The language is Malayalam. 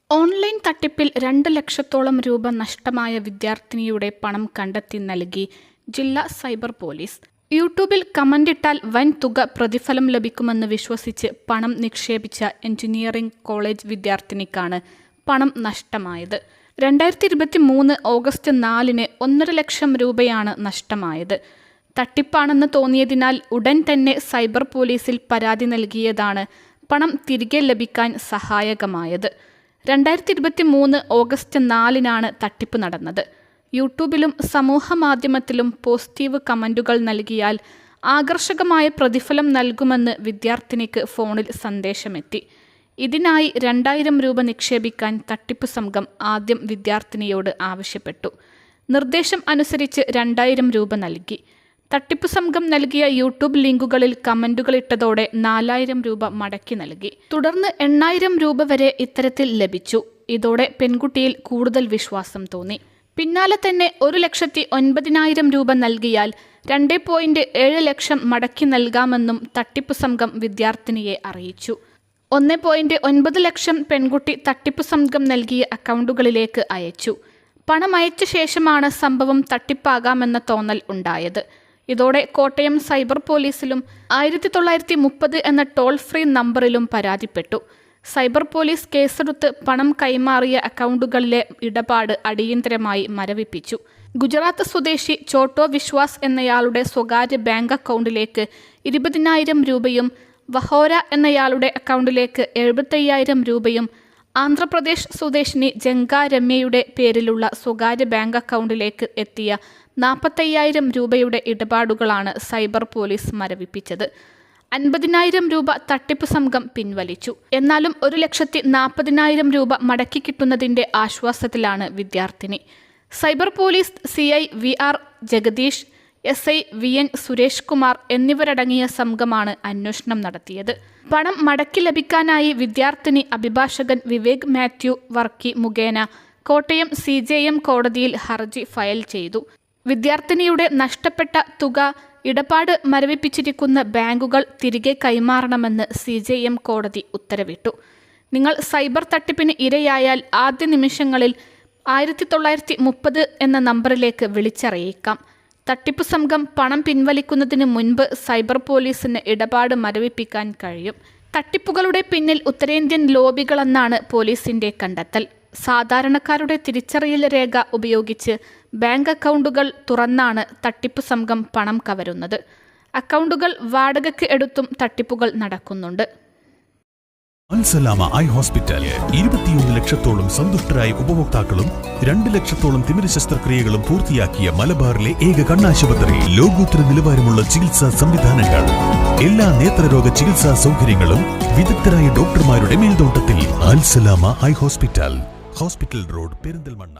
ഓൺലൈൻ തട്ടിപ്പിൽ 2 ലക്ഷത്തോളം രൂപ നഷ്ടമായ വിദ്യാർത്ഥിനിയുടെ പണം കണ്ടെത്തി നൽകി ജില്ലാ സൈബർ പോലീസ്. യൂട്യൂബിൽ കമന്റിട്ടാൽ വൻ തുക പ്രതിഫലം ലഭിക്കുമെന്ന് വിശ്വസിച്ച് പണം നിക്ഷേപിച്ച എഞ്ചിനീയറിംഗ് കോളേജ് വിദ്യാർത്ഥിനിക്കാണ് പണം നഷ്ടമായത്. 2023 ഓഗസ്റ്റ് 4-ന് 1.5 ലക്ഷം രൂപയാണ് നഷ്ടമായത്. തട്ടിപ്പാണെന്ന് തോന്നിയതിനാൽ ഉടൻ തന്നെ സൈബർ പോലീസിൽ പരാതി നൽകിയതാണ് പണം തിരികെ ലഭിക്കാൻ സഹായകമായത്. 2023 ഓഗസ്റ്റ് 4-നാണ് തട്ടിപ്പ് നടന്നത്. യൂട്യൂബിലും സമൂഹ മാധ്യമത്തിലും പോസിറ്റീവ് കമന്റുകൾ നൽകിയാൽ ആകർഷകമായ പ്രതിഫലം നൽകുമെന്ന് വിദ്യാർത്ഥിനിക്ക് ഫോണിൽ സന്ദേശമെത്തി. ഇതിനായി 2000 രൂപ നിക്ഷേപിക്കാൻ തട്ടിപ്പ് സംഘം ആദ്യം വിദ്യാർത്ഥിനിയോട് ആവശ്യപ്പെട്ടു. നിർദ്ദേശം അനുസരിച്ച് 2000 രൂപ നൽകി. തട്ടിപ്പ് സംഘം നൽകിയ യൂട്യൂബ് ലിങ്കുകളിൽ കമന്റുകളിട്ടതോടെ 4000 രൂപ മടക്കി നൽകി. തുടർന്ന് 8000 രൂപ വരെ ഇത്തരത്തിൽ ലഭിച്ചു. ഇതോടെ പെൺകുട്ടിയിൽ കൂടുതൽ വിശ്വാസം തോന്നി. പിന്നാലെ തന്നെ 1,09,000 രൂപ നൽകിയാൽ 2.7 ലക്ഷം മടക്കി നൽകാമെന്നും തട്ടിപ്പ് സംഘം വിദ്യാർത്ഥിനിയെ അറിയിച്ചു. 1.9 ലക്ഷം പെൺകുട്ടി തട്ടിപ്പ് സംഘം നൽകിയ അക്കൗണ്ടുകളിലേക്ക് അയച്ചു. പണം അയച്ച ശേഷമാണ് സംഭവം തട്ടിപ്പാകാമെന്ന തോന്നൽ ഉണ്ടായത്. ഇതോടെ കോട്ടയം സൈബർ പോലീസിലും 1930 എന്ന ടോൾ ഫ്രീ നമ്പറിലും പരാതിപ്പെട്ടു. സൈബർ പോലീസ് കേസെടുത്ത് പണം കൈമാറിയ അക്കൗണ്ടുകളിലെ ഇടപാട് അടിയന്തരമായി മരവിപ്പിച്ചു. ഗുജറാത്ത് സ്വദേശി ചോട്ടോ വിശ്വാസ് എന്നയാളുടെ സ്വകാര്യ ബാങ്ക് അക്കൗണ്ടിലേക്ക് 20,000 രൂപയും വഹോര എന്നയാളുടെ അക്കൗണ്ടിലേക്ക് 75,000 രൂപയും ആന്ധ്രാപ്രദേശ് സ്വദേശിനി ജങ്ക രമ്യയുടെ പേരിലുള്ള സ്വകാര്യ ബാങ്ക് അക്കൗണ്ടിലേക്ക് എത്തിയ 45,000 രൂപയുടെ ഇടപാടുകളാണ് സൈബർ പോലീസ് മരവിപ്പിച്ചത്. 50,000 രൂപ തട്ടിപ്പ് സംഘം പിൻവലിച്ചു. എന്നാലും 1,40,000 രൂപ മടക്കി കിട്ടുന്നതിൻ്റെ ആശ്വാസത്തിലാണ് വിദ്യാർത്ഥിനി. Cyber police CI VR Jagadish, SI VN Suresh Kumar എന്നിവരടങ്ങിയ സംഘമാണ് അന്വേഷണം നടത്തിയത്. പണം മടക്കി ലഭിക്കാനായി വിദ്യാർത്ഥിനി അഭിഭാഷകൻ വിവേക് മാത്യു വർക്കി മുഖേന കോട്ടയം CJM കോടതിയിൽ ഹർജി ഫയൽ ചെയ്തു. വിദ്യാർത്ഥിനിയുടെ നഷ്ടപ്പെട്ട തുക ഇടപാട് മരവിപ്പിച്ചിരിക്കുന്ന ബാങ്കുകൾ തിരികെ കൈമാറണമെന്ന് CJM കോടതി ഉത്തരവിട്ടു. നിങ്ങൾ സൈബർ തട്ടിപ്പിന് ഇരയായാൽ ആദ്യ നിമിഷങ്ങളിൽ 1930 എന്ന നമ്പറിലേക്ക് വിളിച്ചറിയിക്കാം. തട്ടിപ്പ് സംഘം പണം പിൻവലിക്കുന്നതിന് മുൻപ് സൈബർ പോലീസിന് ഇടപാട് മരവിപ്പിക്കാൻ കഴിയും. തട്ടിപ്പുകളുടെ പിന്നിൽ ഉത്തരേന്ത്യൻ ലോബികളെന്നാണ് പോലീസിന്റെ കണ്ടെത്തൽ. സാധാരണക്കാരുടെ തിരിച്ചറിയൽ രേഖ ഉപയോഗിച്ച് ബാങ്ക് അക്കൗണ്ടുകൾ തുറന്നാണ് തട്ടിപ്പ് സംഘം പണം കവരുന്നത്. അക്കൗണ്ടുകൾ വാടകയ്ക്ക് എടുത്തും തട്ടിപ്പുകൾ നടക്കുന്നുണ്ട്. അൽസലാമ ഐ ഹോസ്പിറ്റൽ 21 ലക്ഷത്തോളം സന്തുഷ്ടരായ ഉപഭോക്താക്കളും 2 ലക്ഷത്തോളം തിമിര ശസ്ത്രക്രിയകളും പൂർത്തിയാക്കിയ മലബാറിലെ ഏക കണ്ണാശുപത്രി. ലോകോത്തര നിലവാരമുള്ള ചികിത്സാ സംവിധാനങ്ങൾ, എല്ലാ നേത്രരോഗ ചികിത്സാ സൗകര്യങ്ങളും വിദഗ്ധരായ ഡോക്ടർമാരുടെ മേൽനോട്ടത്തിൽ. Al Salama eye hospital, hospital road, Perinthalmanna.